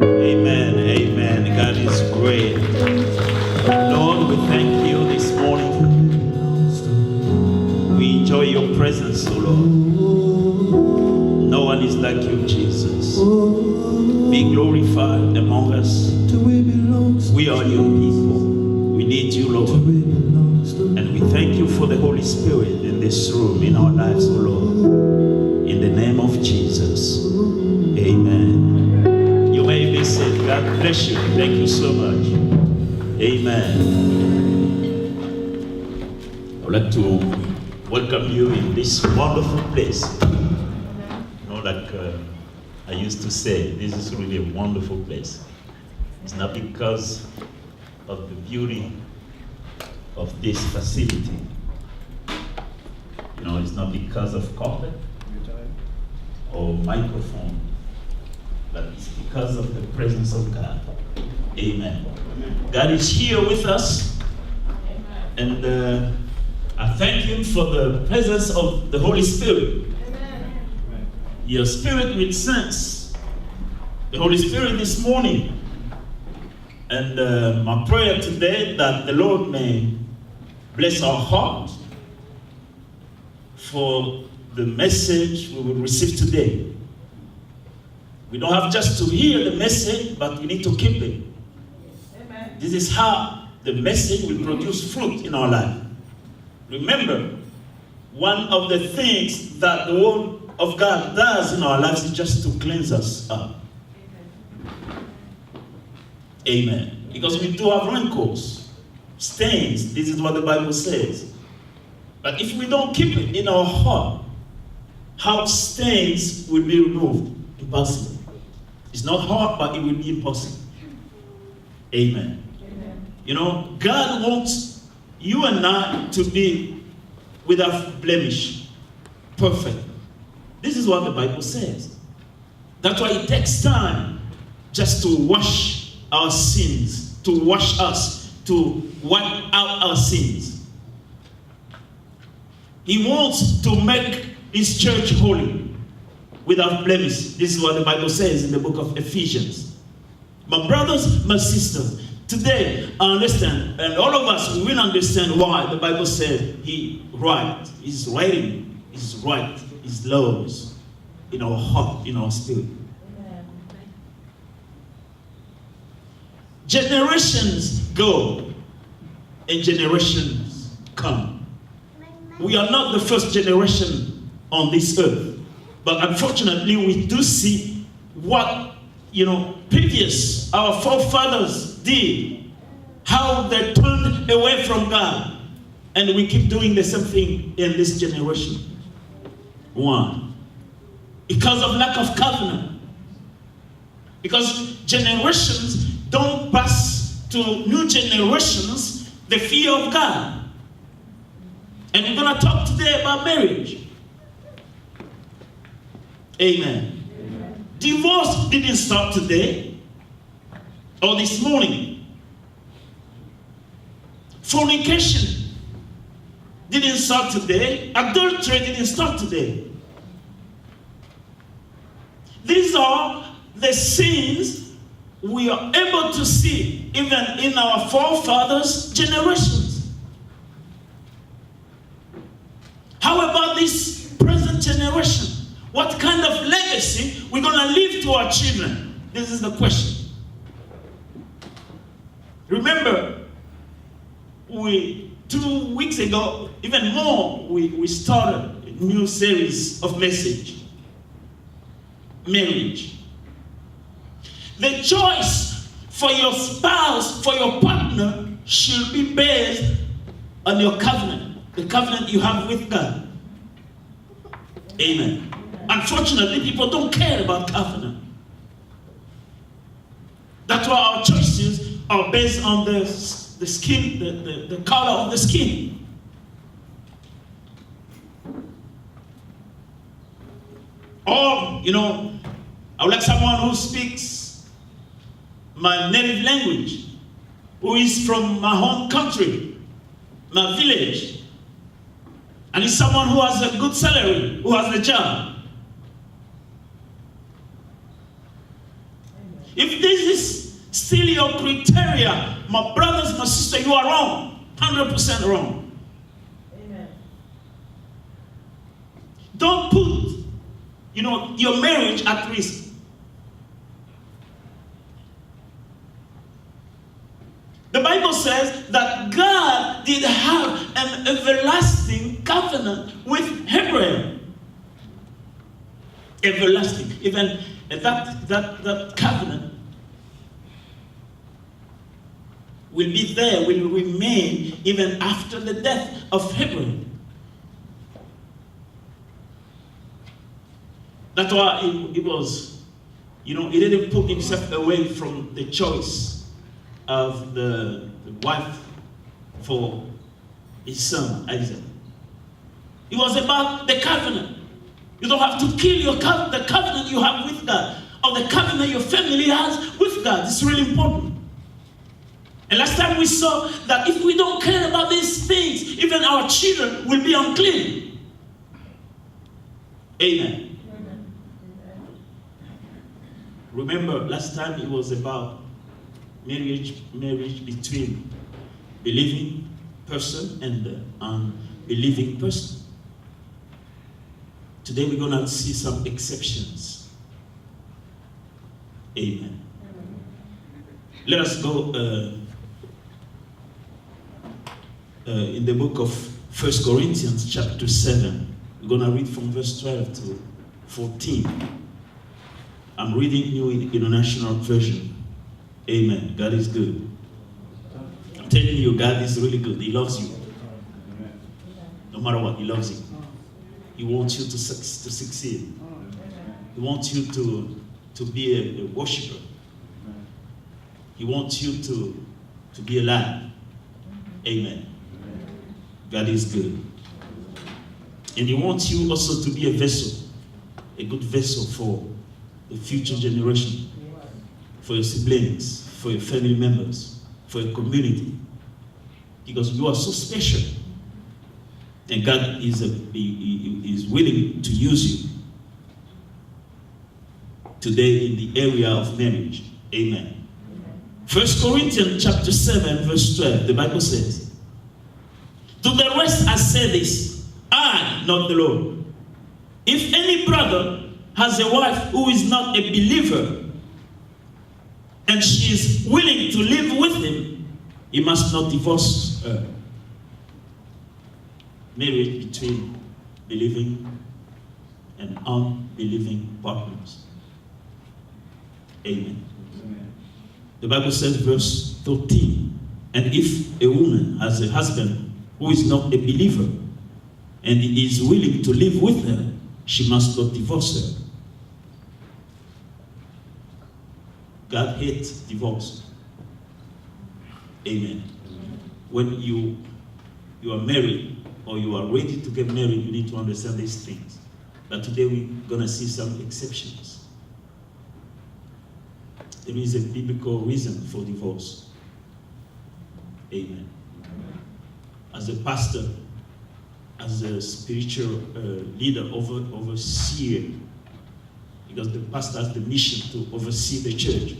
Amen. Amen. God is great. Lord, we thank you this morning. We enjoy your presence, O Lord. No one is like you, Jesus. Be glorified among us. We are your people. We need you, Lord. And we thank you for the Holy Spirit in this room, in our lives, O Lord. In the name of Jesus. Amen. You may be said, God bless you. Thank you so much. Amen. I would like to welcome you in this wonderful place. You know, like I used to say, this is really a wonderful place. It's not because of the beauty of this facility. You know, it's not because of carpet or microphone, but it's because of the presence of God. Amen. God is here with us, and I thank Him for the presence of the Holy Spirit. Your spirit will sense the Holy Spirit this morning. And my prayer today that the Lord may bless our heart for the message we will receive today. We don't have just to hear the message, but we need to keep it. Amen. This is how the message will produce fruit in our life. Remember, one of the things that the Word of God does in our lives is just to cleanse us up. Amen. Because we do have wrinkles, stains. This is what the Bible says. But if we don't keep it in our heart, how stains will be removed? Impossible. It's not hard, but it will be impossible. Amen. Amen. You know, God wants you and I to be without blemish, perfect. This is what the Bible says. That's why it takes time just to wash our sins, to wash us, to wipe out our sins. He wants to make His church holy, without blemish. This is what the Bible says in the book of Ephesians. My brothers, my sisters, today I understand, and all of us will understand why the Bible says He writes. He's writing His right, His laws in our heart, in our spirit. Generations go and generations come. We are not the first generation on this earth, but unfortunately we do see what, previous, our forefathers did, how they turned away from God, and we keep doing the same thing in this generation. Why? Because of lack of covenant. Because generations don't pass to new generations the fear of God. And we're going to talk today about marriage. Amen. Amen. Divorce didn't start today or this morning. Fornication didn't start today. Adultery didn't start today. These are the sins we are able to see even in our forefathers' generations. How about this present generation? What kind of legacy we're going to leave to our children? This is the question. Remember, 2 weeks ago, even more, we started a new series of message. Marriage. The choice for your spouse, for your partner, should be based on your covenant, the covenant you have with God. Amen. Unfortunately, people don't care about covenant. That's why our choices are based on the skin, the color of the skin. Or, I would like someone who speaks my native language, who is from my home country, my village, and is someone who has a good salary, who has a job. If this is still your criteria, my brothers, my sister, you are wrong. 100% wrong. Amen. Don't put, your marriage at risk. The Bible says that God did have an everlasting covenant with Abraham. Everlasting. Even that covenant will be there, will remain even after the death of Abraham. That's why it was, he didn't put himself away from the choice of the wife for his son Isaac. It was about the covenant. You don't have to kill the covenant you have with God, or the covenant your family has with God. It's really important. And last time we saw that if we don't care about these things, even our children will be unclean. Amen. Remember, last time it was about marriage between believing person and the unbelieving person. Today we're going to see some exceptions. Amen. Let us go in the book of 1 Corinthians chapter 7. We're going to read from verse 12 to 14. I'm reading New International Version. Amen. God is good. I'm telling you, God is really good. He loves you. No matter what, He loves you. He wants you to succeed. He wants you to be a worshiper. He wants you to be alive. Amen. God is good. And He wants you also to be a vessel, a good vessel for the future generation, for your siblings, for your family members, for your community. Because you are so special. And God is willing to use you today in the area of marriage. Amen. 1 Corinthians chapter 7 verse 12, the Bible says, "To the rest I say this, I, not the Lord. If any brother has a wife who is not a believer, and she is willing to live with him, he must not divorce her." Marriage between believing and unbelieving partners. Amen. The Bible says, verse 13, "And if a woman has a husband who is not a believer, and he is willing to live with her, she must not divorce her." God hates divorce. Amen. When you are married, or you are ready to get married, you need to understand these things. But today we're going to see some exceptions. There is a biblical reason for divorce. Amen. As a pastor, as a spiritual leader, overseer, because the pastor has the mission to oversee the church.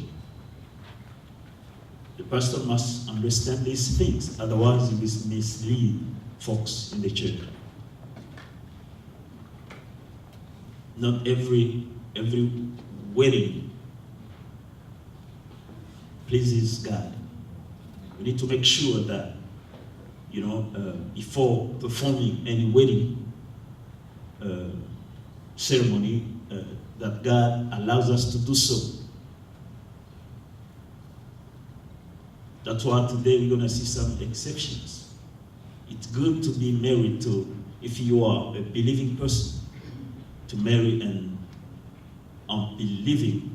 The pastor must understand these things, otherwise he will mislead folks in the church. Not every wedding pleases God. We need to make sure that, before performing any wedding ceremony, that God allows us to do so. That's why today we're going to see some exceptions. It's good to be married to, if you are a believing person, to marry an unbelieving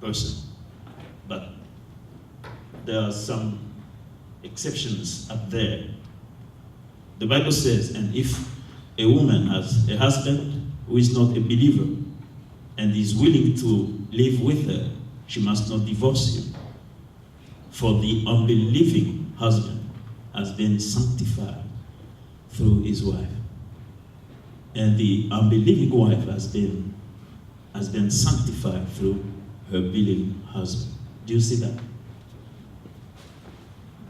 person. But there are some exceptions up there. The Bible says, "And if a woman has a husband who is not a believer and is willing to live with her, she must not divorce him. For the unbelieving husband has been sanctified through his wife, and the unbelieving wife has been sanctified through her believing husband. Do you see that?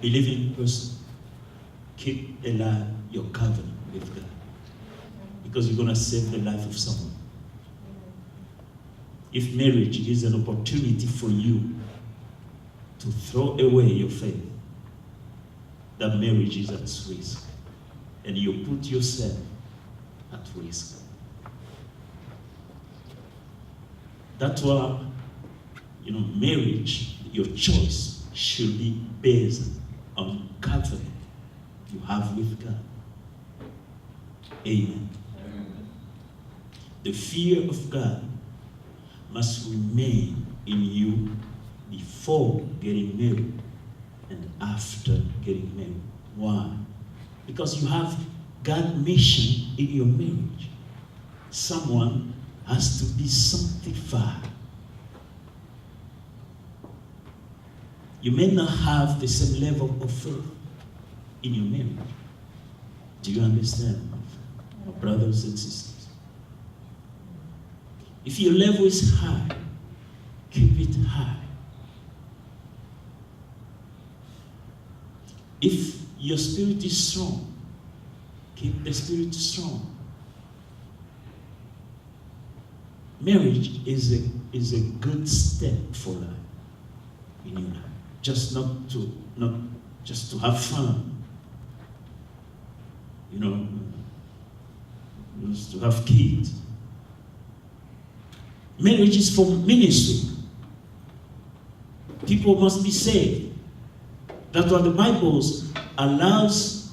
Believing person, keep alive your covenant with God, because you're going to save the life of someone. If marriage is an opportunity for you to throw away your faith, that marriage is at risk, and you put yourself at risk. That's why, marriage, your choice should be based on covenant you have with God. Amen. The fear of God must remain in you before getting married and after getting married. Why? Because you have God's mission in your marriage. Someone has to be sanctified. You may not have the same level of faith in your marriage. Do you understand, my brothers and sisters? If your level is high, keep it high. If your spirit is strong, keep the spirit strong. Marriage is a good step for life in your life. Not just to have fun. Just to have kids. Marriage is for ministry. People must be saved. That's why the Bible allows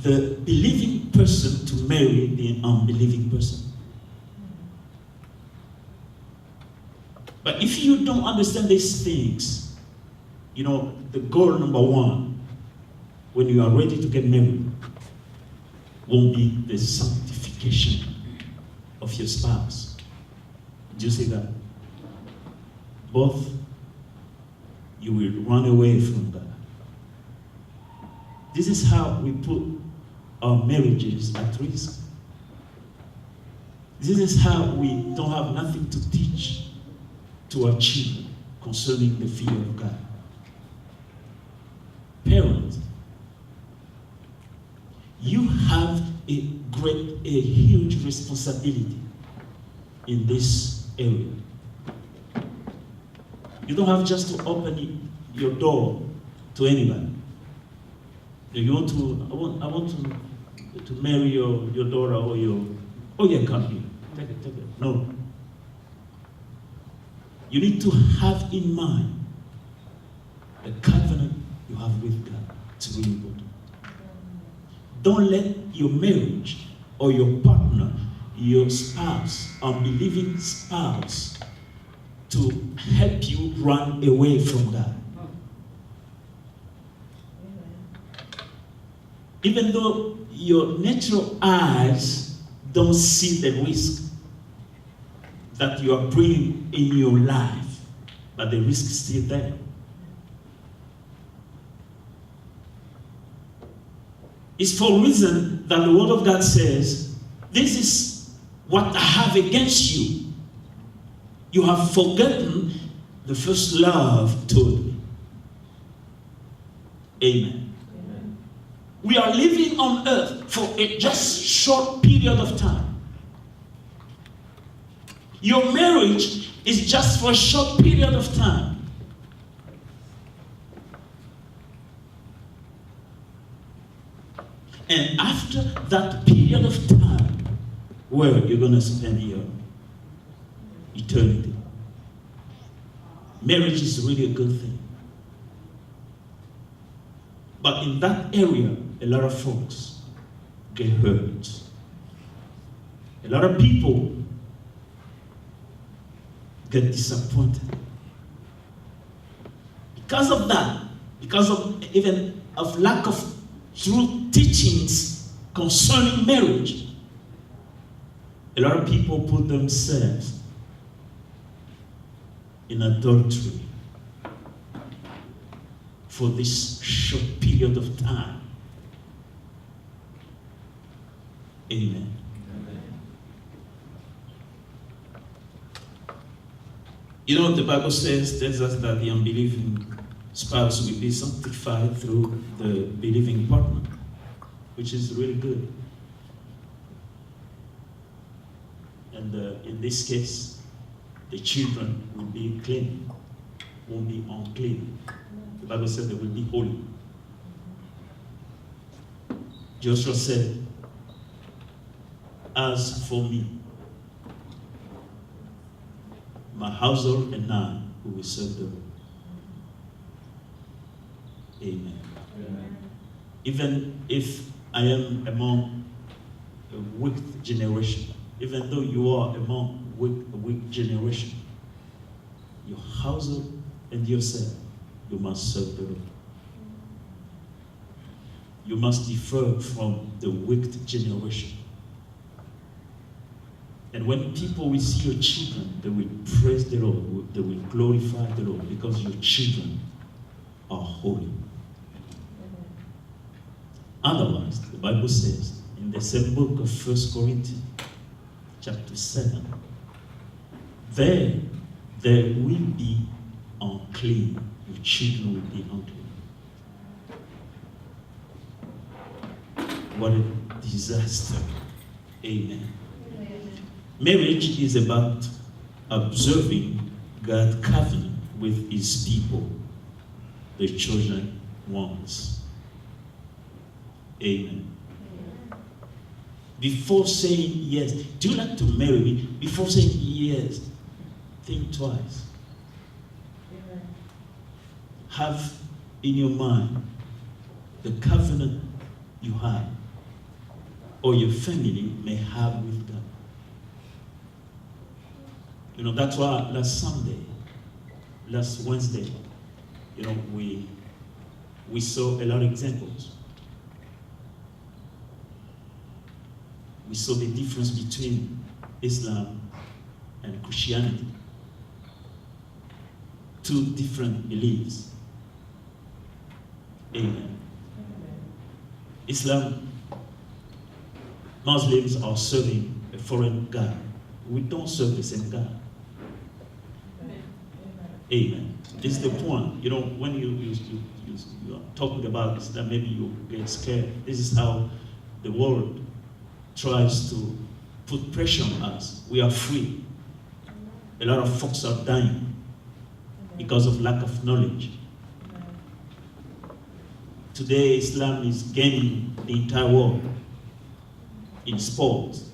the believing person to marry the unbelieving person. But if you don't understand these things, the goal number one, when you are ready to get married, won't be the sanctification of your spouse. Do you see that? Both, you will run away from God. This is how we put our marriages at risk. This is how we don't have nothing to teach to our children concerning the fear of God. Parents, you have a huge responsibility in this area. You don't have just to open your door to anybody. You want to, I want to marry your daughter or come here. Take it. No. You need to have in mind the covenant you have with God. It's really important. Don't let your marriage or your partner, your spouse, unbelieving spouse, to help you run away from God. Even though your natural eyes don't see the risk that you are bringing in your life, but the risk is still there. It's for a reason that the Word of God says, this is what I have against you. You have forgotten the first love toward me. Amen. Amen. We are living on earth for a just short period of time. Your marriage is just for a short period of time. And after that period of time, where you're going to spend your eternity. Marriage is really a good thing. But in that area, a lot of folks get hurt. A lot of people get disappointed. Because of that, because of even of lack of true teachings concerning marriage, a lot of people put themselves in adultery for this short period of time. Amen. You know, the Bible tells us that the unbelieving spouse will be sanctified through the believing partner, which is really good. And in this case, the children will be clean, won't be unclean. The Bible says they will be holy. Joshua said, as for me, my household and I, we will serve the Lord. Amen. Amen. Even if I am among a wicked generation, even though you are among a weak generation, your household and yourself, you must serve the Lord. You must differ from the wicked generation. And when people will see your children, they will praise the Lord, they will glorify the Lord, because your children are holy. Otherwise, the Bible says in the same book of 1 Corinthians, chapter 7, there will be unclean. Your children will be unclean. What a disaster. Amen. Marriage is about observing God's covenant with his people, the chosen ones. Amen. Before saying yes, do you like to marry me? Before saying yes, think twice. Amen. Have in your mind the covenant you have or your family may have with God. You know, that's why last Wednesday, you know, we saw a lot of examples. We saw the difference between Islam and Christianity. Two different beliefs. Amen. Islam, Muslims are serving a foreign God. We don't serve the same God. Amen. This is the point. You know, when you are talking about Islam, maybe you get scared. This is how the world tries to put pressure on us. We are free. A lot of folks are dying because of lack of knowledge. Today, Islam is gaining the entire world in sports,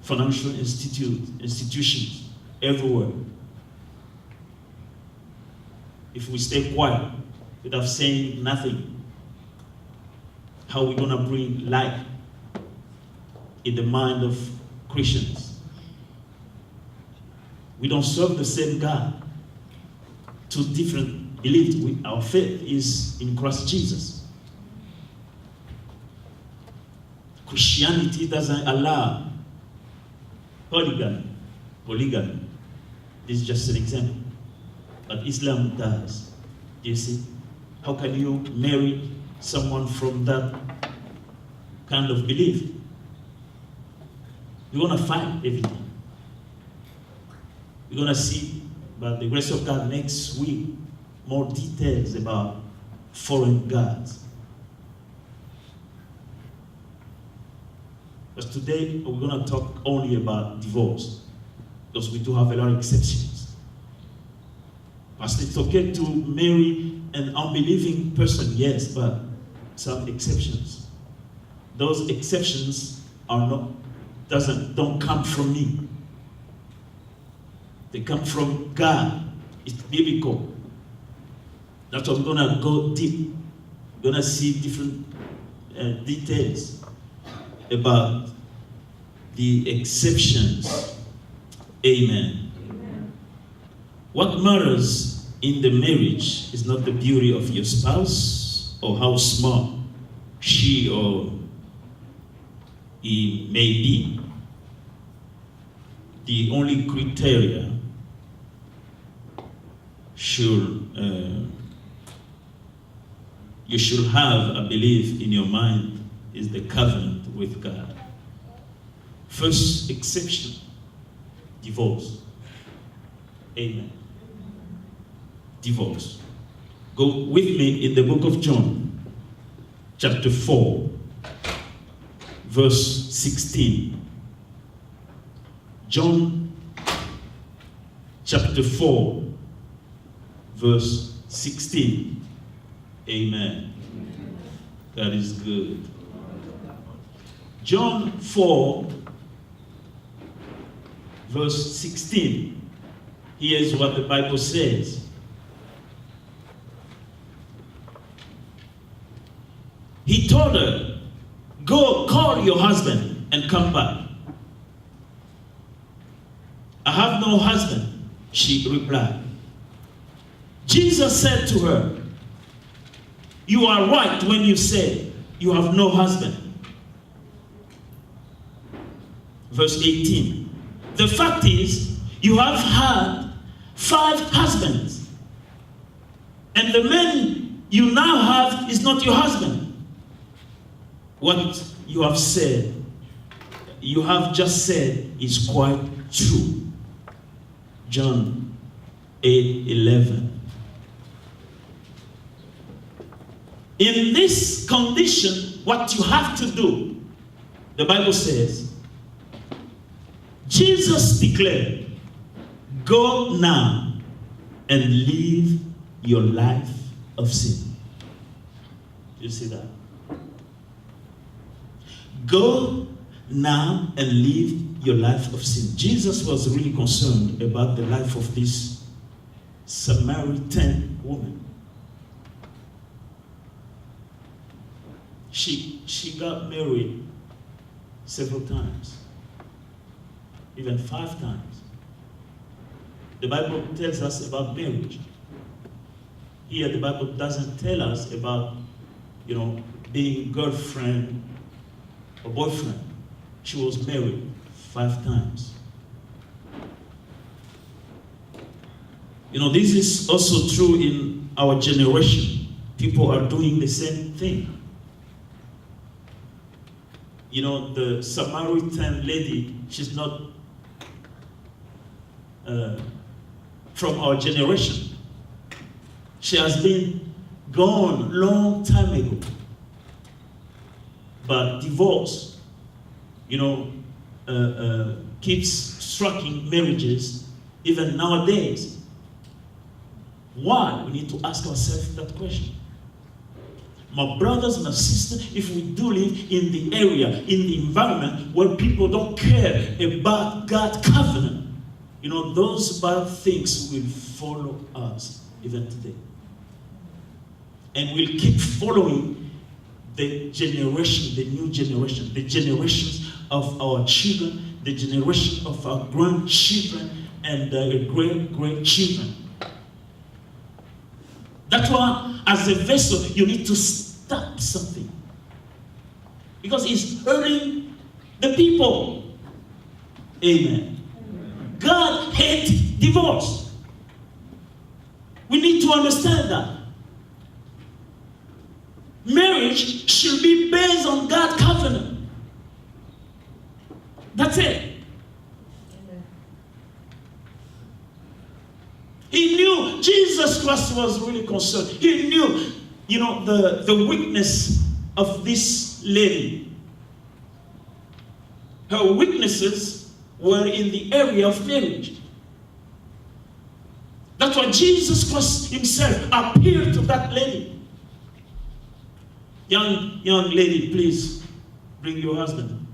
financial institutions, everywhere. If we stay quiet without saying nothing, how are we going to bring light in the mind of Christians? We don't serve the same God. Two different beliefs. Our faith is in Christ Jesus. Christianity doesn't allow polygamy. This is just an example. But Islam does. Do you see? How can you marry someone from that kind of belief? You're going to find everything. You're going to see, by the grace of God, next week, more details about foreign gods. But today, we're going to talk only about divorce, because we do have a lot of exceptions. Pastor, it's okay to marry an unbelieving person, yes, but some exceptions. Those exceptions don't come from me. They come from God. It's biblical. That's why we're gonna go deep. We're gonna see different details about the exceptions. Amen. What matters in the marriage is not the beauty of your spouse or how smart she or he may be. The only criteria you should have, I believe, in your mind is the covenant with God. First exception, divorce. Amen. Divorce. Go with me in the book of John, chapter 4, verse 16. John chapter 4, verse 16. Amen. That is good. John 4, verse 16. Here's what the Bible says. He told her, go call your husband and come back. I have no husband, she replied. Jesus said to her, you are right when you say you have no husband. Verse 18. The fact is, you have had 5 husbands, and the man you now have is not your husband. What you have just said is quite true. John 8:11. In this condition, what you have to do, the Bible says, Jesus declared, go now and live your life of sin. Do you see that? Go now and live your life of sin. Jesus was really concerned about the life of this Samaritan woman. She got married several times, even 5 times. The Bible tells us about marriage. Here the Bible doesn't tell us about, being girlfriend or boyfriend. She was married 5 times. This is also true in our generation. People are doing the same thing. The Samaritan lady, she's not from our generation. She has been gone long time ago. But divorce, keeps striking marriages even nowadays. Why? We need to ask ourselves that question. My brothers, my sisters, if we do live in the area, in the environment where people don't care about God's covenant, those bad things will follow us even today. And we'll keep following the generation, the new generation, the generations of our children, the generation of our grandchildren, and great-grandchildren. That's why, as a vessel, you need to stop something. Because it's hurting the people. Amen. God hates divorce. We need to understand that. Marriage should be based on God's covenant. That's it. He knew Jesus Christ was really concerned. He knew, the weakness of this lady. Her weaknesses were in the area of marriage. That's why Jesus Christ himself appeared to that lady. Young lady, please bring your husband.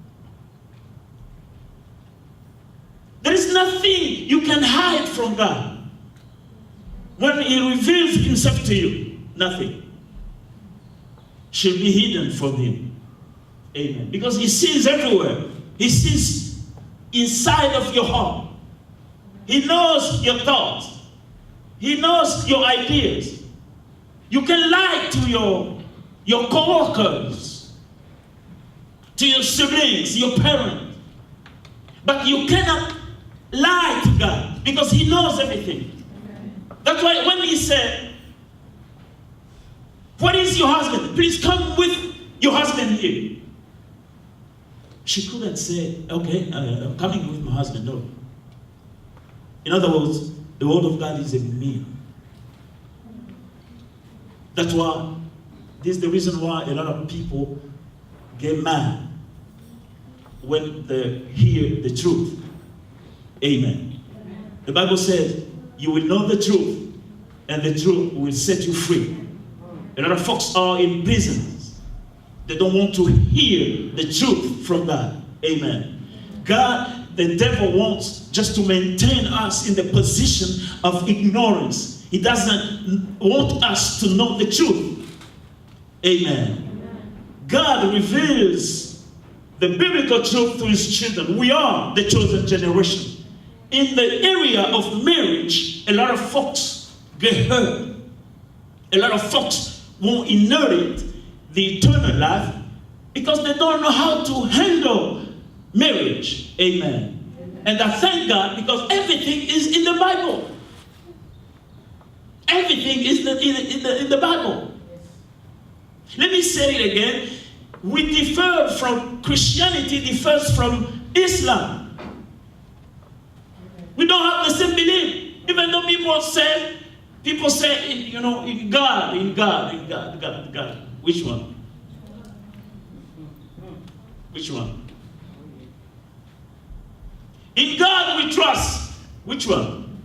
There is nothing you can hide from God. When he reveals himself to you, nothing should be hidden from him. Amen. Because he sees everywhere. He sees inside of your heart. He knows your thoughts. He knows your ideas. You can lie to your co-workers, to your siblings, your parents. But you cannot lie to God because he knows everything. That's why when he said, what is your husband? Please come with your husband here. She couldn't say, okay, I'm coming with my husband. No. In other words, The word of God is a meal. That's why, this is the reason why a lot of people get mad when they hear the truth. Amen. The Bible says, you will know the truth, and the truth will set you free. A lot of folks are in prisons. They don't want to hear the truth from God. Amen. God, the devil wants just to maintain us in the position of ignorance. He doesn't want us to know the truth. Amen. God reveals the biblical truth to his children. We are the chosen generation. In the area of marriage, a lot of folks get hurt. A lot of folks won't inherit the eternal life because they don't know how to handle marriage. Amen. And I thank God because everything is in the Bible. Everything is in the Bible. Let me say it again. We differ from Christianity, differs from Islam. We don't have the same belief. Even though people say, you know, in God. Which one? Which one? In God we trust. Which one?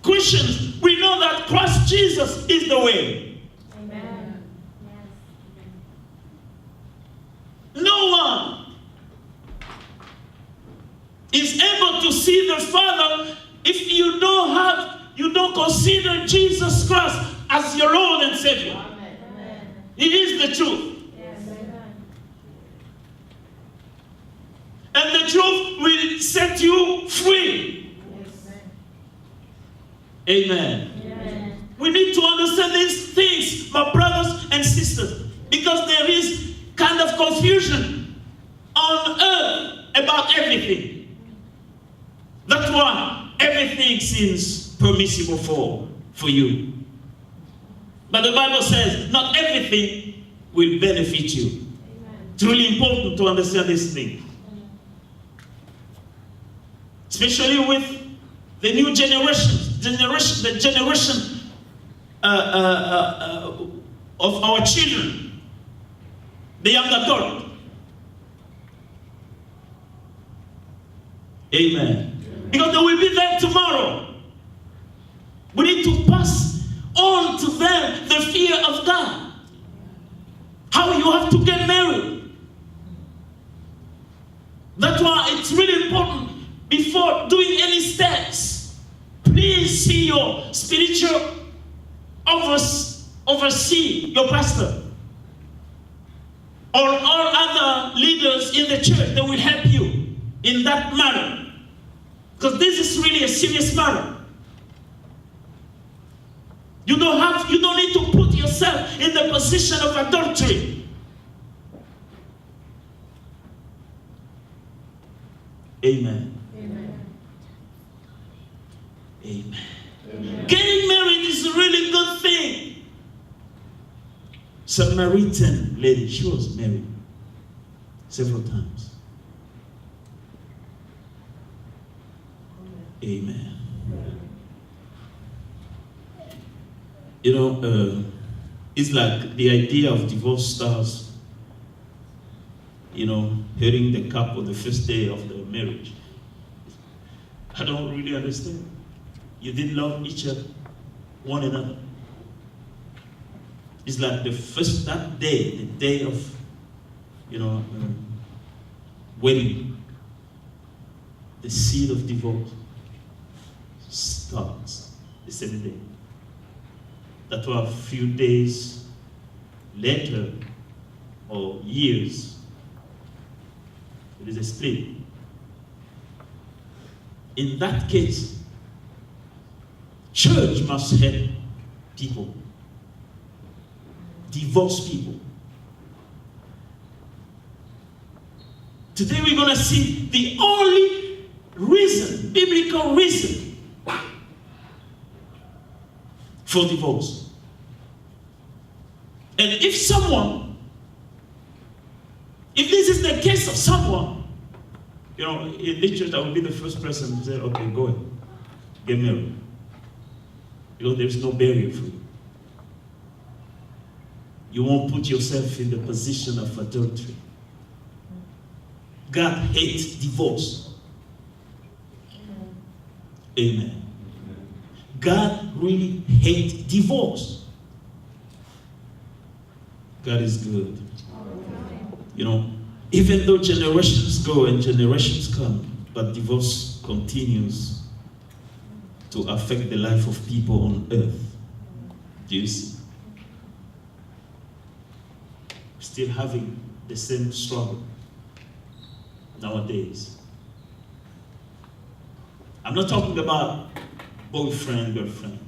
Christians, we know that Christ Jesus is the way. Amen. No one is able to see the Father if you don't consider Jesus Christ as your Lord and Savior. Amen. He is the truth. Yes. Amen. And the truth will set you free. Yes. Amen. Amen. We need to understand these things, my brothers and sisters, because there is kind of confusion on earth about everything. That's why everything seems permissible for you. But the Bible says not everything will benefit you. Amen. It's really important to understand this thing. Especially with the new generation, the generation of our children, the young adult. Amen. Because they will be there tomorrow. We need to pass on to them the fear of God. How you have to get married. That's why it's really important before doing any steps. Please see your spiritual oversee your pastor or all other leaders in the church that will help you in that matter. Because this is really a serious matter. You don't need to put yourself in the position of adultery. Amen. Amen. Amen. Amen. Getting married is a really good thing. Samaritan lady, she was married several times. Amen. You know, it's like the idea of divorce stars, you know, hurting the couple the first day of the marriage. I don't really understand. You didn't love each other, one another. It's like that day, the day of, you know, wedding, the seed of divorce starts the same day. That were a few days later or years, there is a split. In that case, church must help people, divorce people. Today we're going to see the only reason, biblical reason, for divorce. And if this is the case of someone, You know, in this church, I will be the first person to say, okay, go ahead, get married. Because there's no barrier for you. You won't put yourself in the position of adultery. God hates divorce. Amen. God really hates divorce. God is good. You know, even though generations go and generations come, but divorce continues to affect the life of people on earth. Do you see? Still having the same struggle nowadays. I'm not talking about boyfriend, girlfriend.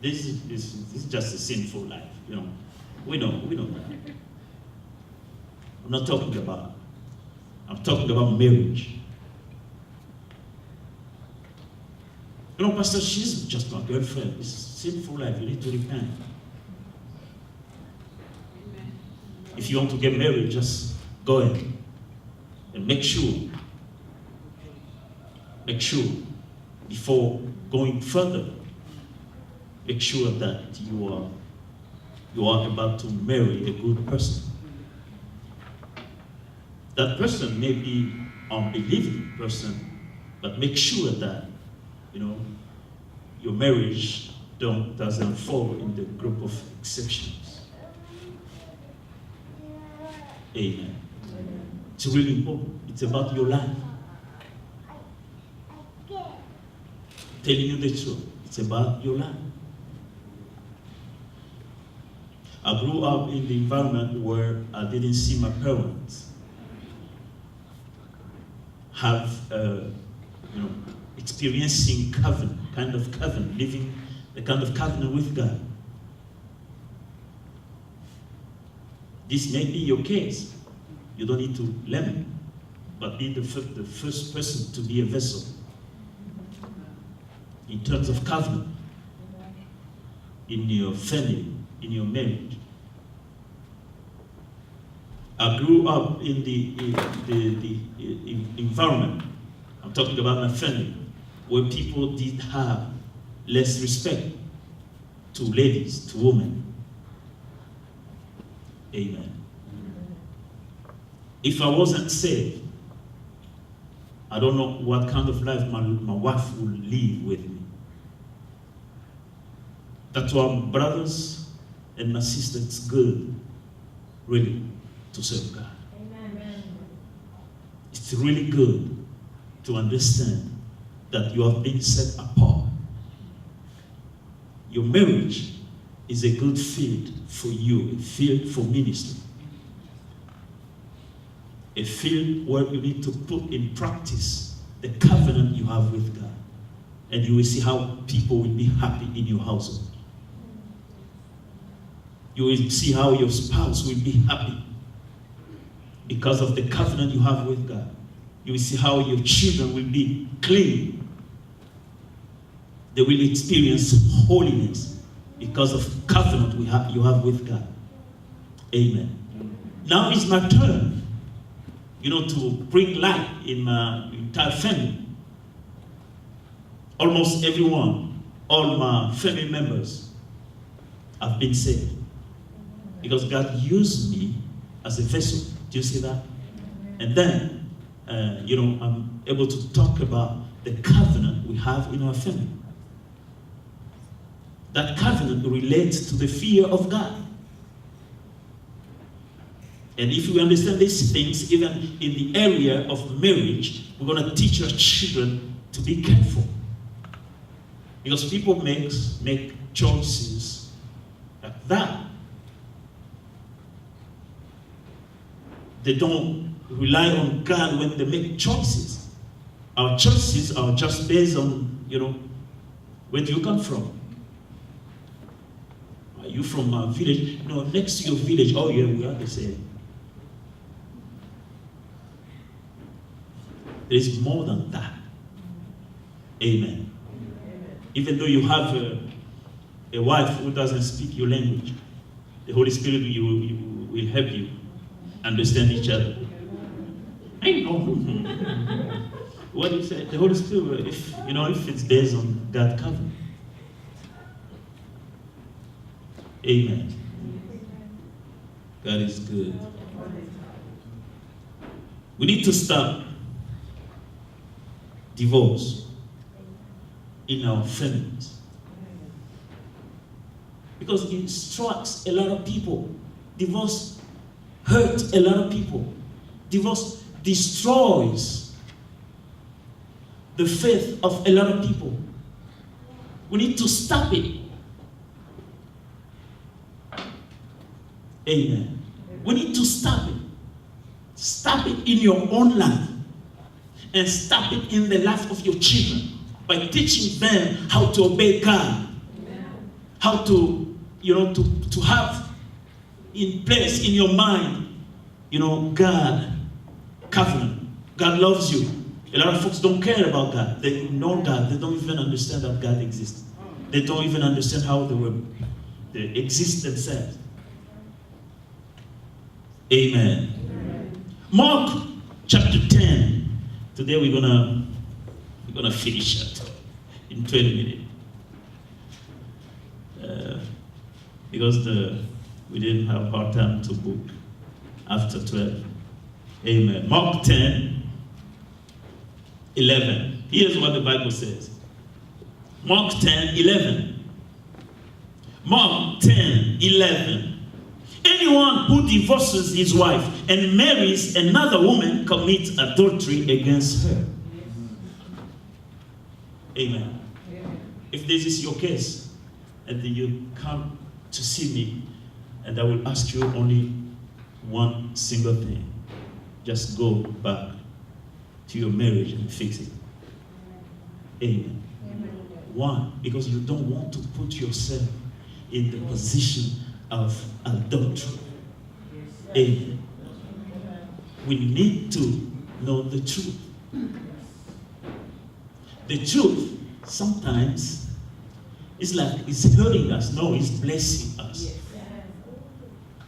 This is just a sinful life, you know. We know that. I'm not talking about. I'm talking about marriage. You know, Pastor, she's just my girlfriend. It's a sinful life. You need to repent. If you want to get married, just go ahead and make sure before going further, make sure that you are about to marry a good person. That person may be an unbelieving person, but make sure that, you know, your marriage doesn't fall in the group of exceptions. Amen. It's really important. It's about your life. Telling you the truth. It's about your life. I grew up in the environment where I didn't see my parents have, experiencing covenant, living the kind of covenant with God. This may be your case. You don't need to lament, but be the first person to be a vessel in terms of covenant in your family, in your marriage. I grew up in the environment, I'm talking about my family, where people did have less respect to ladies, to women. Amen. If I wasn't saved, I don't know what kind of life my wife would live with me. That's why, brothers and my sisters, it's good, really, to serve God. Amen. It's really good to understand that you have been set apart. Your marriage is a good field for you, a field for ministry. A field where you need to put in practice the covenant you have with God. And you will see how people will be happy in your household. You will see how your spouse will be happy because of the covenant you have with God. You will see how your children will be clean. They will experience holiness because of covenant you have with God. Amen. Now it's my turn, to bring light in my entire family. Almost everyone, all my family members have been saved. Because God used me as a vessel. Do you see that? And then, I'm able to talk about the covenant we have in our family. That covenant relates to the fear of God. And if we understand these things, even in the area of marriage, we're going to teach our children to be careful. Because people make choices like that. They don't rely on God when they make choices. Our choices are just based on, where do you come from? Are you from a village? No, next to your village. Oh yeah, we are the same. There is more than that. Amen. Even though you have a wife who doesn't speak your language, the Holy Spirit will help you understand each other. Ain't no. What do you say? The Holy Spirit, if it's based on God's covenant. Amen. God is good. We need to stop divorce in our families. Because it strikes a lot of people. Divorce hurts a lot of people. Divorce destroys the faith of a lot of people. We need to stop it. Amen. We need to stop it. Stop it in your own life. And stop it in the life of your children. By teaching them how to obey God. How to, to have in place in your mind, God, covenant. God loves you. A lot of folks don't care about God. They ignore God. They don't even understand that God exists. They don't even understand how they exist themselves. Amen. Mark chapter 10. Today we're gonna finish it in 20 minutes. Because we didn't have hard time to book after 12. Amen. Mark 10, 11. Here's what the Bible says. Mark 10, 11. Mark 10, 11. Anyone who divorces his wife and marries another woman commits adultery against her. Amen. If this is your case, and then you come to see me, and I will ask you only one single thing. Just go back to your marriage and fix it. Amen. Why? Because you don't want to put yourself in the position of adultery. Amen. We need to know the truth. The truth sometimes is like it's hurting us. No, it's blessing us.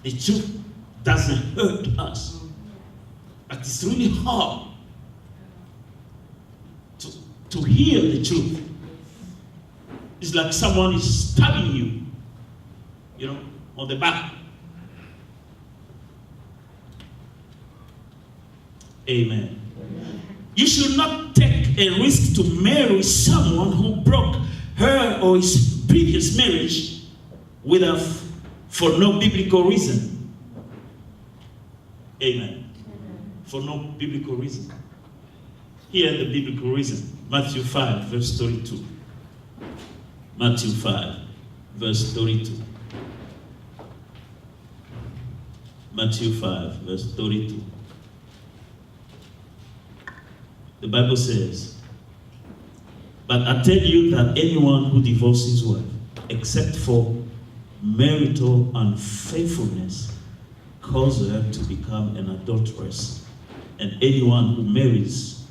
The truth doesn't hurt us. But it's really hard to hear the truth. It's like someone is stabbing you, on the back. Amen. You should not take a risk to marry someone who broke her or his previous marriage for no biblical reason. Amen. For no biblical reason. Here the biblical reason. Matthew 5, verse 32. Matthew 5, verse 32. Matthew 5, verse 32. The Bible says, but I tell you that anyone who divorces his wife, except for marital unfaithfulness, causes her to become an adulteress. And anyone who marries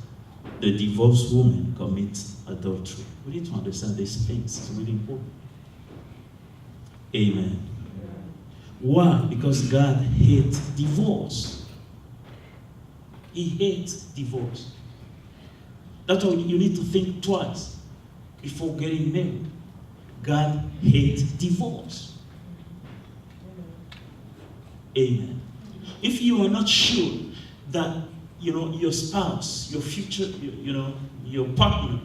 the divorced woman commits adultery. We need to understand these things. It's really important. Amen. Why? Because God hates divorce. He hates divorce. That's why you need to think twice before getting married. God hates divorce. Amen. If you are not sure that your spouse, your future, your partner,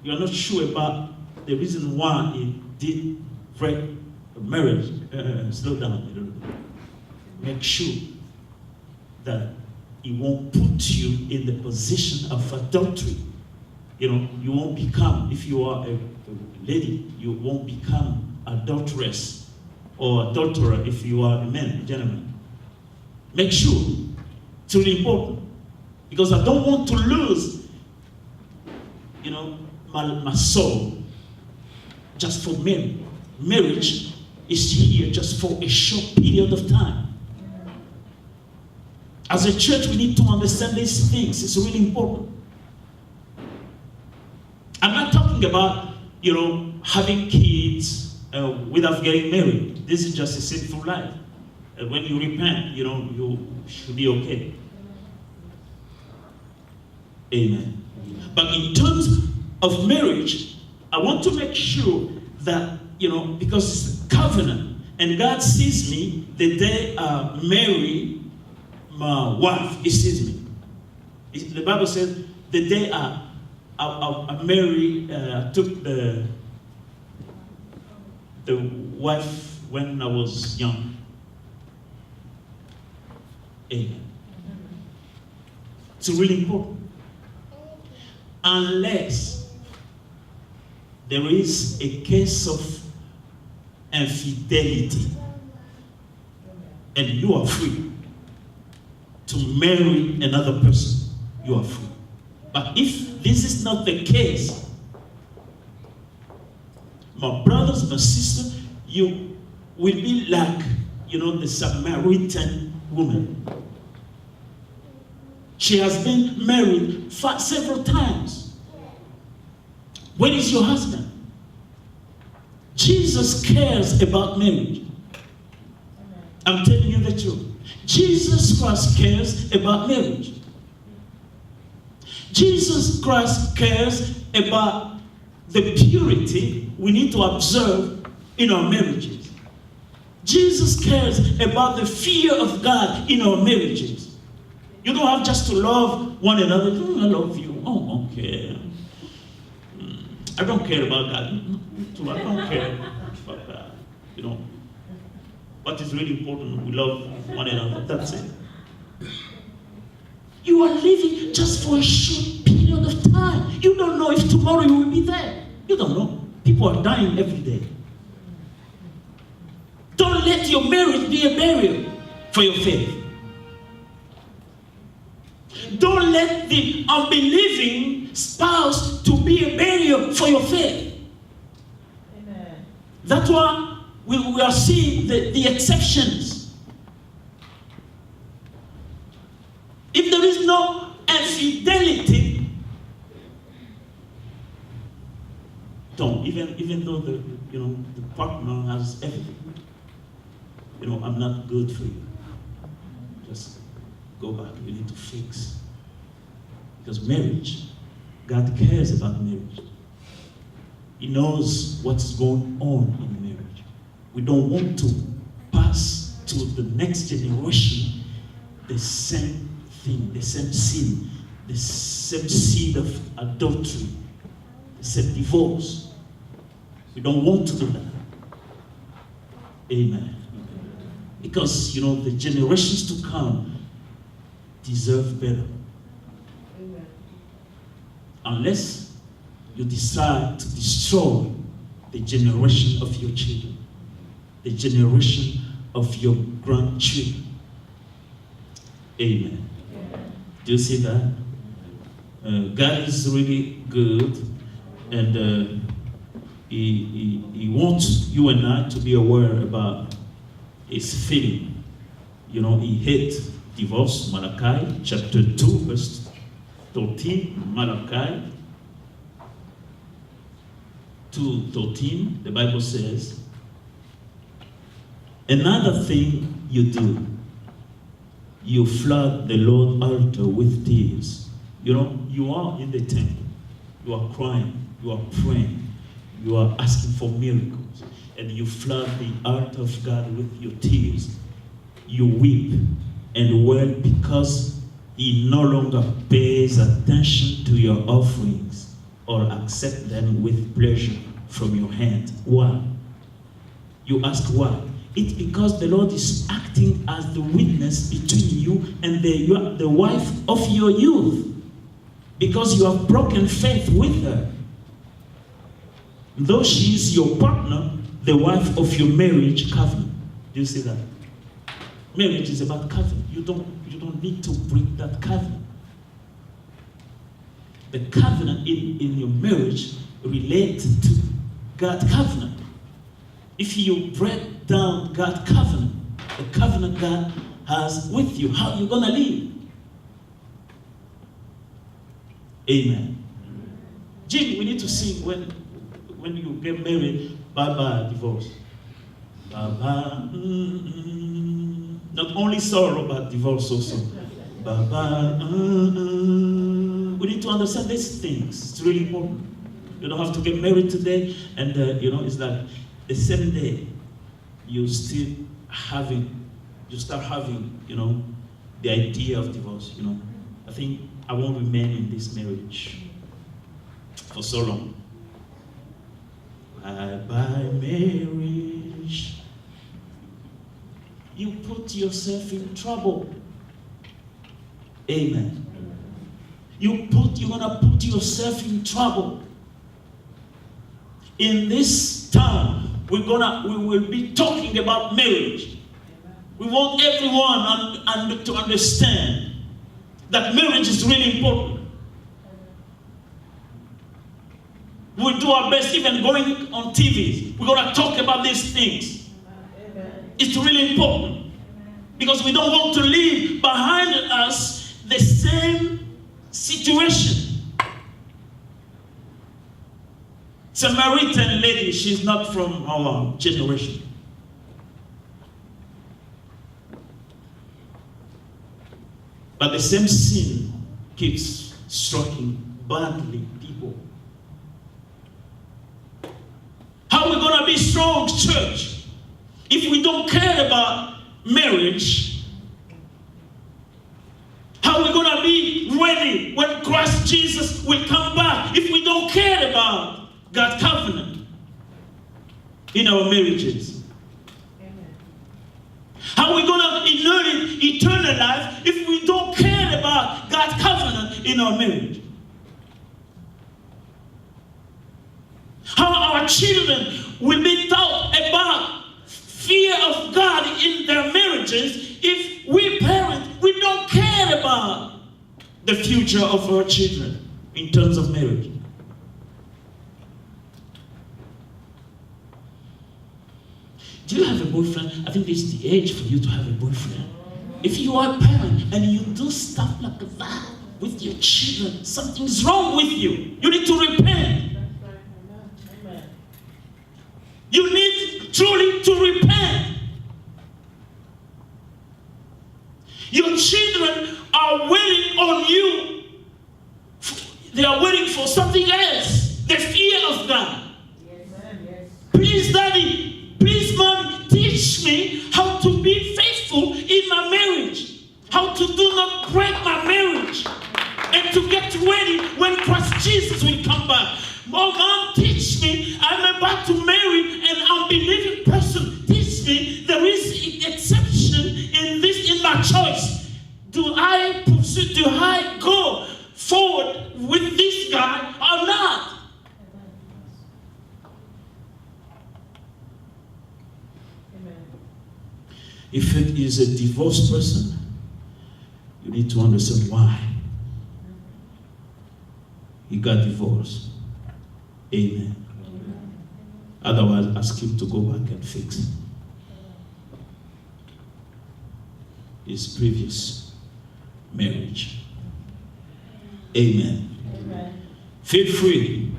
you are not sure about the reason why he did break a marriage, slow down. Make sure that he won't put you in the position of adultery. You won't become, if you are a lady, you won't become adulteress or adulterer if you are a man, a gentleman. Make sure. It's really important. Because I don't want to lose, my soul just for marriage. Marriage is here just for a short period of time. As a church, we need to understand these things. It's really important. I'm not talking about, having kids without getting married. This is just a sinful life. When you repent, you should be okay. Amen. But in terms of marriage, I want to make sure that, because it's a covenant, and God sees me the day I marry my wife, He sees me. The Bible says the day I married, I took the wife when I was young. Amen. It's really important. Unless there is a case of infidelity and you are free to marry another person, you are free. But if this is not the case, my brothers, my sisters, you will be like, the Samaritan woman. She has been married several times. Where is your husband? Jesus cares about marriage. I'm telling you the truth. Jesus Christ cares about marriage. Jesus Christ cares about the purity we need to observe in our marriages. Jesus cares about the fear of God in our marriages. You don't have just to love one another. I love you. Oh, okay. I don't care about God. I don't care about God. What is really important, we love one another. That's it. You are living just for a short period of time. You don't know if tomorrow you will be there. You don't know. People are dying every day. Don't let your marriage be a barrier for your faith. Don't let the unbelieving spouse to be a barrier for your faith. Amen. That's why we are seeing the exceptions. If there is no infidelity, don't, even though the partner has everything. I'm not good for you. Just go back. You need to fix. Because marriage, God cares about marriage. He knows what's going on in marriage. We don't want to pass to the next generation the same thing, the same sin, the same seed of adultery, the same divorce. We don't want to do that. Amen. Because, the generations to come deserve better. Amen. Unless you decide to destroy the generation of your children, the generation of your grandchildren. Amen. Do you see that? God is really good, and He wants you and I to be aware about His feeling. He hates divorce. Malachi chapter 2 verse 13. Malachi 2:13. The Bible says, another thing you do, you flood the Lord's altar with tears. You are in the temple. You are crying. You are praying. You are asking for miracles. And you flood the altar of God with your tears. You weep and wail because He no longer pays attention to your offerings or accept them with pleasure from your hand. Why? You ask why? It's because the Lord is acting as the witness between you and the wife of your youth. Because you have broken faith with her. Though she is your partner, the wife of your marriage covenant. Do you see that? Marriage is about covenant. You don't need to break that covenant. The covenant in your marriage relates to God's covenant. If you break down God's covenant, the covenant God has with you, how are you going to live? Amen. Jim, we need to sing when you get married, bye-bye, divorce. Bye-bye. Not only sorrow, but divorce also. Bye-bye. we need to understand these things. It's really important. You don't have to get married today, and it's like the same day you start having, the idea of divorce. I think I won't remain in this marriage for so long. Bye-bye marriage. You put yourself in trouble. Amen. You're gonna put yourself in trouble. In this town, we will be talking about marriage. We want everyone to understand that marriage is really important. We'll do our best, even going on TV. We're going to talk about these things. It's really important. Because we don't want to leave behind us the same situation. Samaritan lady, she's not from our generation. But the same sin keeps striking badly people. How are we going to be strong, church, if we don't care about marriage? How are we going to be ready when Christ Jesus will come back if we don't care about God's covenant in our marriages? Amen. How are we going to inherit eternal life if we don't care about God's covenant in our marriage? How our children will be taught about fear of God in their marriages if we parents, we don't care about the future of our children in terms of marriage. Do you have a boyfriend? I think this is the age for you to have a boyfriend. If you are a parent and you do stuff like that with your children, something's wrong with you. You need to repent. You need truly to repent. Your children are waiting on you. They are waiting for something else. The fear of God. Yes. Please, Daddy, please, Mommy, teach me how to be faithful in my marriage. How to do not break my marriage. And to get ready when Christ Jesus will come back. Oh, Mom, teach me. I'm about to marry an unbelieving person. Teach me. There is an exception in my choice. Do I pursue? Do I go forward with this guy or not? Amen. If it is a divorced person, you need to understand why he got divorced. Amen. Otherwise, ask him to go back and fix his previous marriage. Amen. Feel free.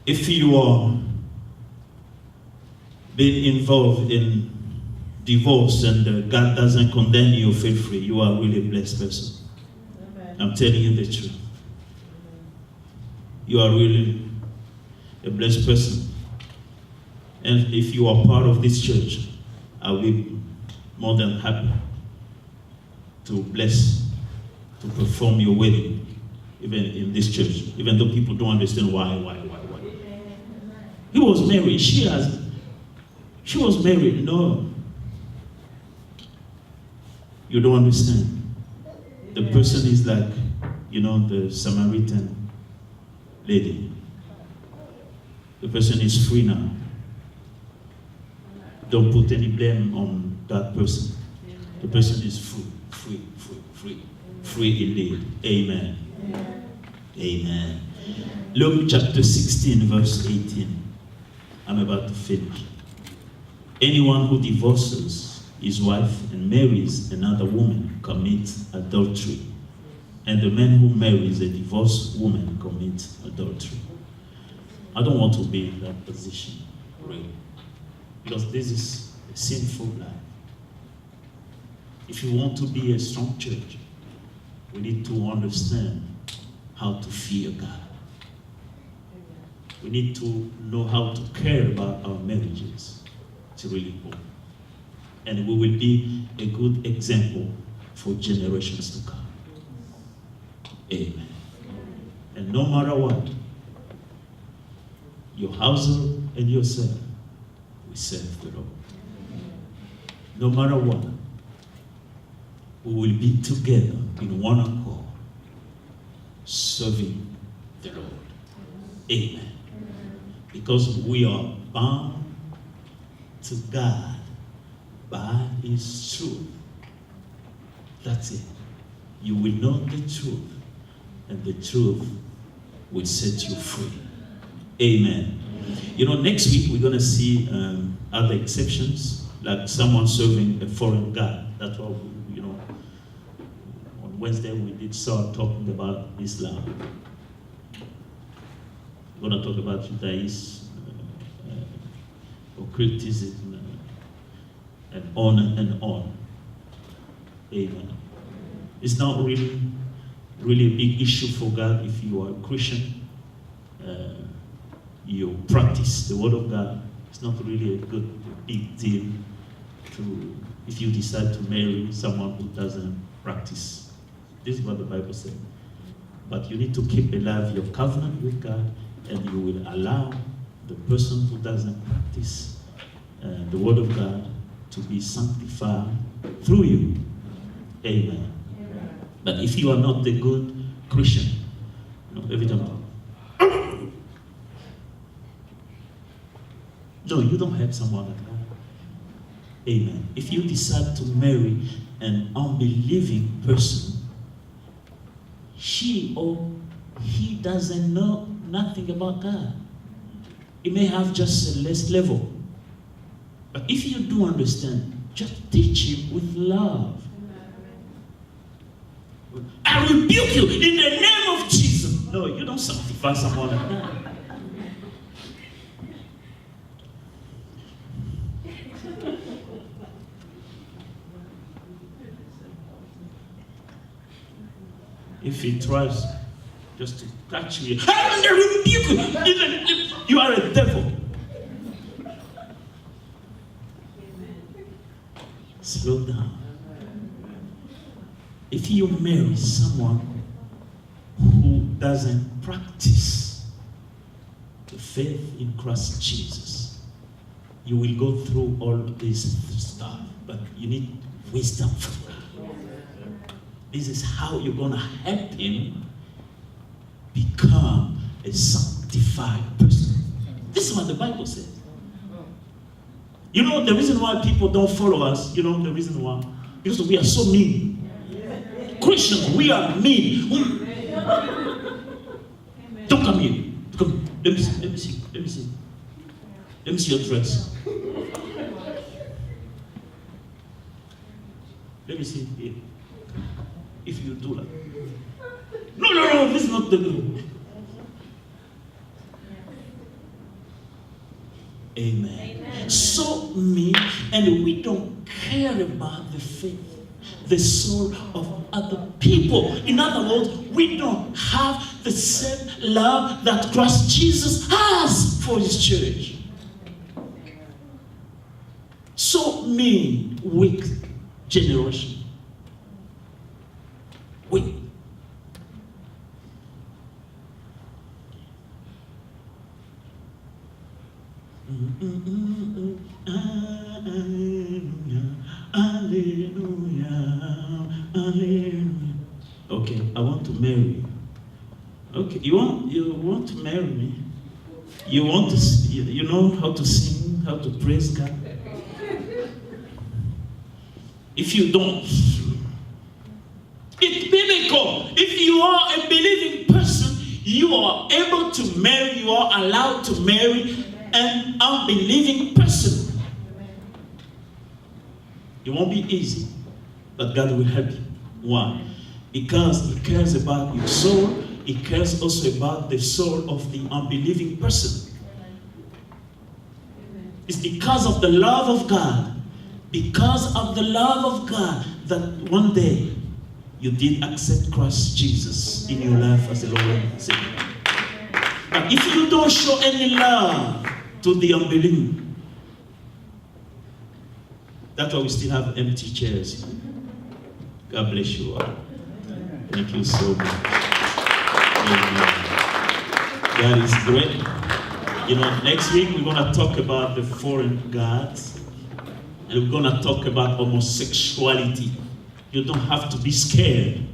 If you are being involved in divorce and God doesn't condemn you, feel free. You are really a blessed person. I'm telling you the truth. You are really a blessed person. And if you are part of this church, I will be more than happy to bless, to perform your wedding, even in this church, even though people don't understand why. He was married. She was married. No. You don't understand. The person is like, the Samaritan lady. The person is free now. Don't put any blame on that person. The person is free indeed. Amen. Amen. Luke chapter 16, verse 18. I'm about to finish. Anyone who divorces his wife and marries another woman commits adultery. And the man who marries a divorced woman commits adultery. I don't want to be in that position, really. Because this is a sinful life. If you want to be a strong church, We need to understand how to fear God. We need to know how to care about our marriages. It's really important. And we will be a good example for generations to come. Amen. And no matter what, your household and yourself will serve the Lord. No matter what, we will be together in one accord, serving the Lord. Amen. Because we are bound to God by His truth. That's it. You will know the truth, and the truth will set you free. Amen. You know, next week we're going to see other exceptions, like someone serving a foreign god. That's what we, on Wednesday we start talking about Islam. We're going to talk about Judaism, occultism, and on and on. Amen. It's not really a big issue for God if you are a Christian. You practice the Word of God. It's not really a big deal if you decide to marry someone who doesn't practice. This is what the Bible says. But you need to keep alive your covenant with God, and you will allow the person who doesn't practice the Word of God to be sanctified through you. Amen. But if you are not the good Christian, every time, no, you don't have someone like that. Amen. If you decide to marry an unbelieving person, she or he doesn't know nothing about God. He may have just a less level. But if you do understand, just teach him with love. I rebuke you in the name of Jesus. No, you don't sanctify someone like that. If he tries just to touch me, I rebuke you. You are a devil. Slow down. If you marry someone who doesn't practice the faith in Christ Jesus, you will go through all this stuff, but you need wisdom from God. This is how you're going to help him become a sanctified person. This is what the Bible says. You know the reason why people don't follow us, the reason why? Because we are so mean. Christians, we are mean. Don't come here. Come. Let me see your dress. Let me see here. If you do that. No, this is not the good. Amen. So mean, and we don't care about the faith, the soul of other people. In other words, we don't have the same love that Christ Jesus has for his church. So mean, weak generation. Weak. Hallelujah, hallelujah. Okay, I want to marry you. Okay, you want to marry me? You want to, you know how to sing, how to praise God? If you don't, it's biblical. If you are a believing person, you are able to marry, you are allowed to marry an unbelieving person. It won't be easy, but God will help you. Why? Because He cares about your soul. He cares also about the soul of the unbelieving person. It's because of the love of God, because of the love of God, that one day you did accept Christ Jesus in your life as the Lord and Savior. But if you don't show any love to the unbelieving, that's why we still have empty chairs. God bless you all. Thank you so much. Amen. God is great. You know, next week we're going to talk about the foreign gods. And we're going to talk about homosexuality. You don't have to be scared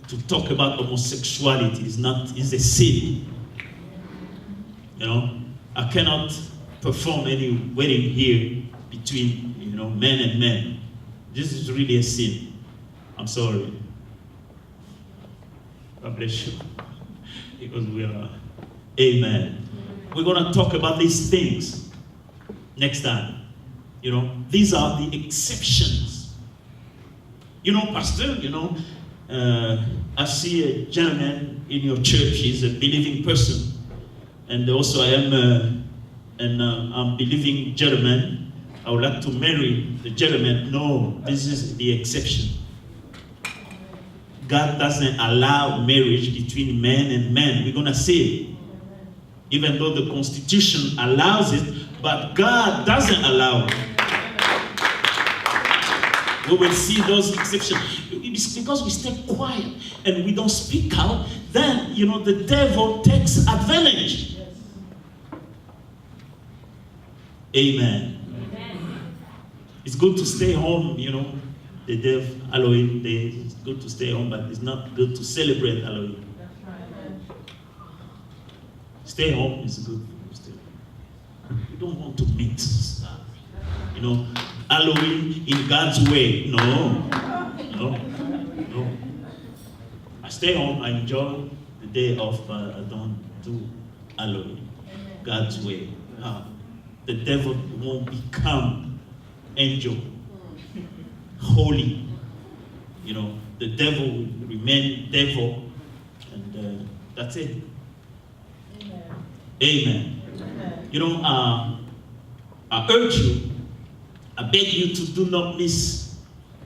to talk about homosexuality. It's a sin. You know, I cannot perform any wedding here between, you know, men and men. This is really a sin. I'm sorry. God bless you. Because we are, amen. We're going to talk about these things next time. You know, these are the exceptions. You know, Pastor, you know, I see a gentleman in your church. He's a believing person. And also I am I'm believing gentleman. I would like to marry the gentleman. No, this is the exception. God doesn't allow marriage between men and men. We're going to say it. Even though the Constitution allows it, but God doesn't allow it. We will see those exceptions. It's because we stay quiet and we don't speak out, then, you know, the devil takes advantage. Amen. It's good to stay home, you know. The day of Halloween day, it's good to stay home, but it's not good to celebrate Halloween. Stay home is good. You don't want to mix stuff. You know, Halloween in God's way. No. I stay home, I enjoy the day off, but I don't do Halloween God's way. The devil won't become angel, holy. You know, the devil will remain devil, and that's it. Amen. You know, I urge you, I beg you to do not miss,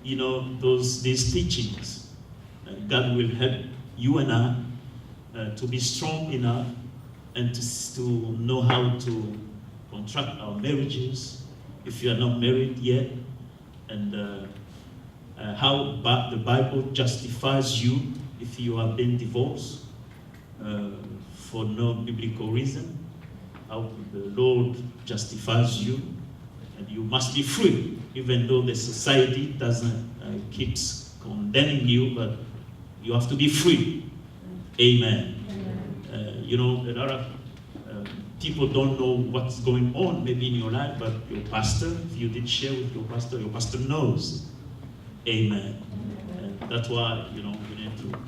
you know, these teachings. God will help you and I to be strong enough and to know how to contract our marriages if you are not married yet, and how the Bible justifies you if you have been divorced for no biblical reason, how the Lord justifies you, and you must be free, even though the society doesn't keeps condemning you, but you have to be free. Amen. You know, a lot of people don't know what's going on maybe in your life, but your pastor, if you did share with your pastor knows. Amen. And that's why, you know, you need to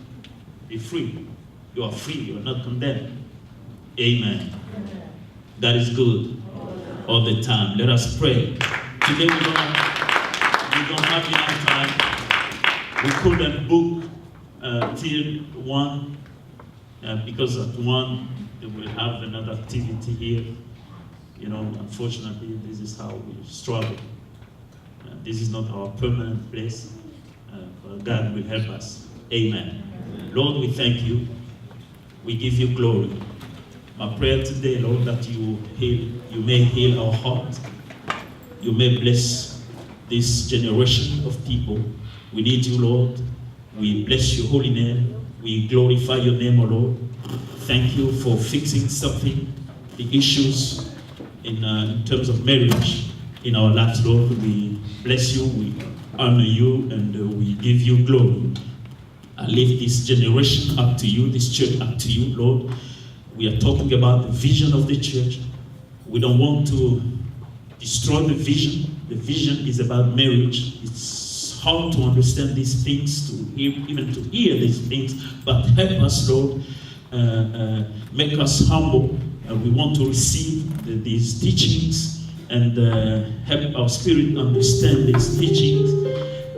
be free. You are free, you are not condemned. Amen. That is good all the time. Let us pray. Today we don't have enough time. We couldn't book till 1 because at 1 they will have another activity here. You know, unfortunately, this is how we struggle. This is not our permanent place, but God will help us. Amen. Lord, we thank you. We give you glory. My prayer today, Lord, that you may heal our heart. You may bless this generation of people. We need you, Lord. We bless your holy name. We glorify your name, O Lord. Thank you for fixing something, the issues in terms of marriage in our lives, Lord. We bless you, we honor you, and we give you glory. I lift this generation up to you, this church up to you, Lord. We are talking about the vision of the church. We don't want to destroy the vision. The vision is about marriage. It's hard to understand these things, even to hear these things, but help us, Lord. Make us humble. We want to receive these teachings and help our spirit understand these teachings,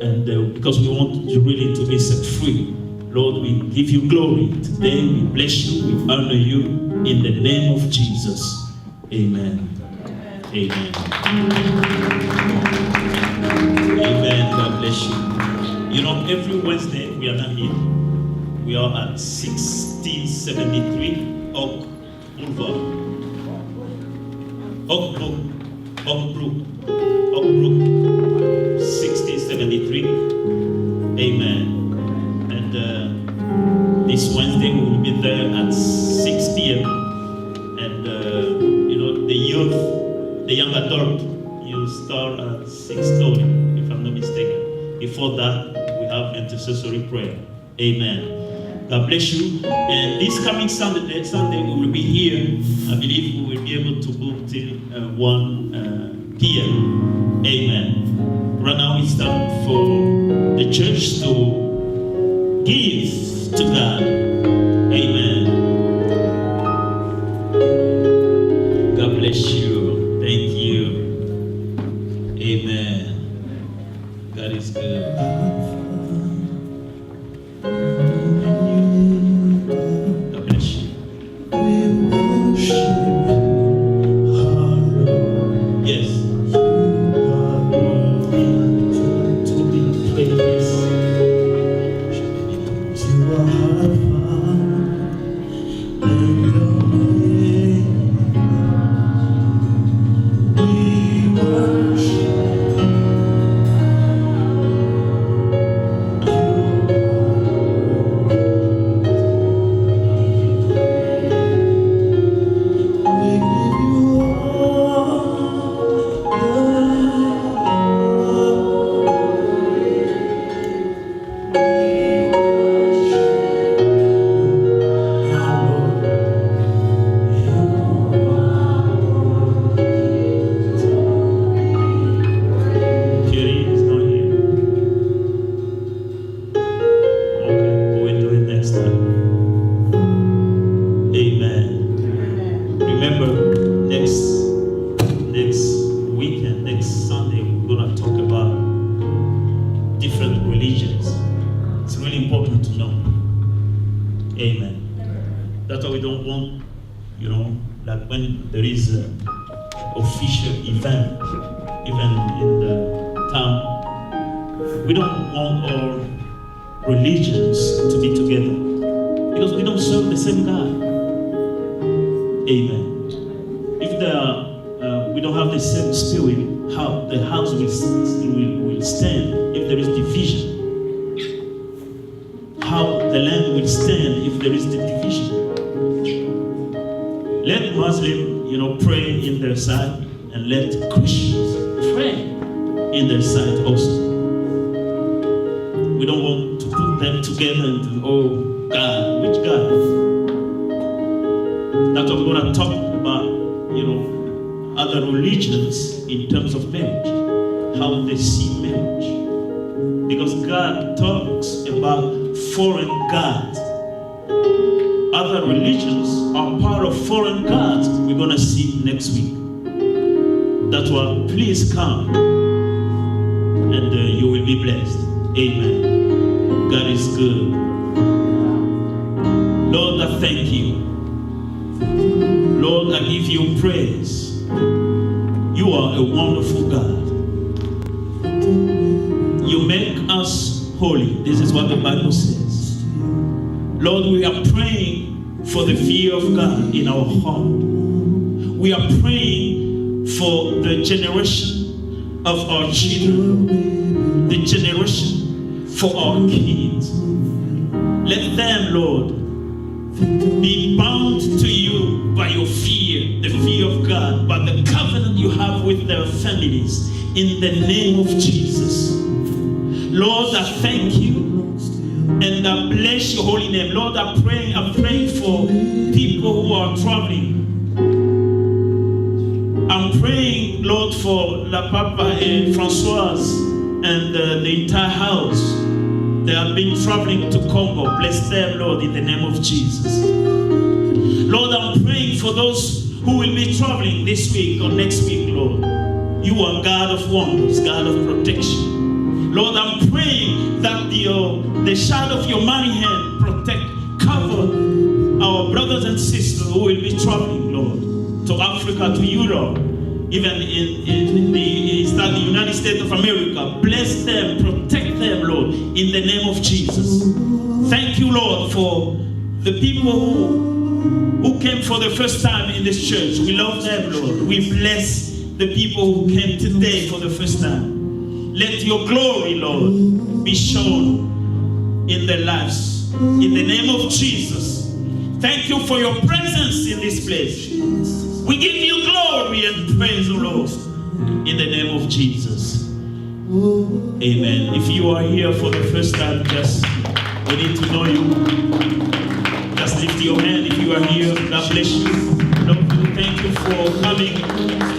and because we want you really to be set free. Lord, we give you glory today. We bless you. We honor you in the name of Jesus. Amen. Amen. Amen. God bless you. You know, every Wednesday we are not here. We are at 1673 Oak Boulevard. Oak Brook, 1673. Amen. And this Wednesday we will be there at 6 p.m. And you know, the youth, the young adult, you start at 6:30, if I'm not mistaken. Before that, we have intercessory prayer. Amen. God bless you. And this coming Sunday we will be here. I believe we will be able to go till 1 p.m. Amen. Right now it's time for the church to give to God. Amen. God bless you. Thank you. Amen. God is good. God bless you. Yes. To be praised. You are and your name we worship. When there is an official event, even in the town, we don't want all religions to be together because we don't serve the same God. Amen. If we don't have the same spirit, how the house will stand if there is division? How the land will stand if there is the division? Let Muslims, pray in their side, and let Christians pray in their side also. We don't want to put them together and oh God, which God? That's what we're going to talk about, other religions in terms of marriage, how they see marriage. Because God talks about foreign gods. Other religions are part of foreign gods. We're going to see next week. That's why please come and you will be blessed. Amen. God is good. Lord, I thank you. Lord, I give you praise. You are a wonderful God. You make us holy. This is what the Bible says. Lord, we are praying for the fear of God in our heart. We are praying for the generation of our children, the generation for our kids. Let them, Lord, be bound to you by your fear, the fear of God, by the covenant you have with their families, in the name of Jesus. Lord, I thank you. And I bless your holy name. Lord, I'm praying for people who are traveling. I'm praying, Lord, for La Papa and Françoise and the entire house. They have been traveling to Congo. Bless them, Lord, in the name of Jesus. Lord, I'm praying for those who will be traveling this week or next week, Lord. You are God of wonders, God of protection. Lord, I'm praying that the shadow of your mighty hand cover our brothers and sisters who will be traveling, Lord, to Africa, to Europe, even in the East are the United States of America. Bless them, protect them, Lord, in the name of Jesus. Thank you, Lord, for the people who came for the first time in this church. We love them, Lord. We bless the people who came today for the first time. Let your glory, Lord, be shown in their lives. In the name of Jesus. Thank you for your presence in this place. We give you glory and praise, O Lord, in the name of Jesus. Amen. If you are here for the first time, we need to know you. Just lift your hand if you are here. God bless you. Lord, thank you for coming.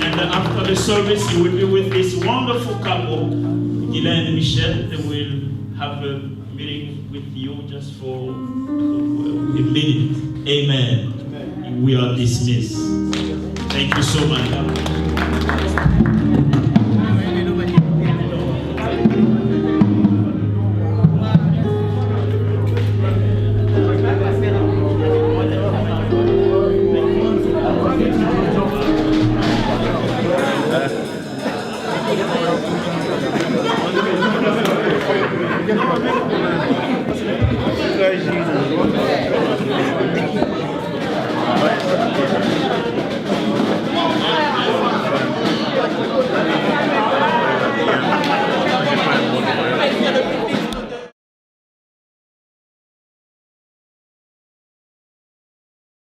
And after the service, you will be with this wonderful couple, Guylaine and Michelle. They will have a meeting with you just for a minute. Amen. We are dismissed. Thank you so much.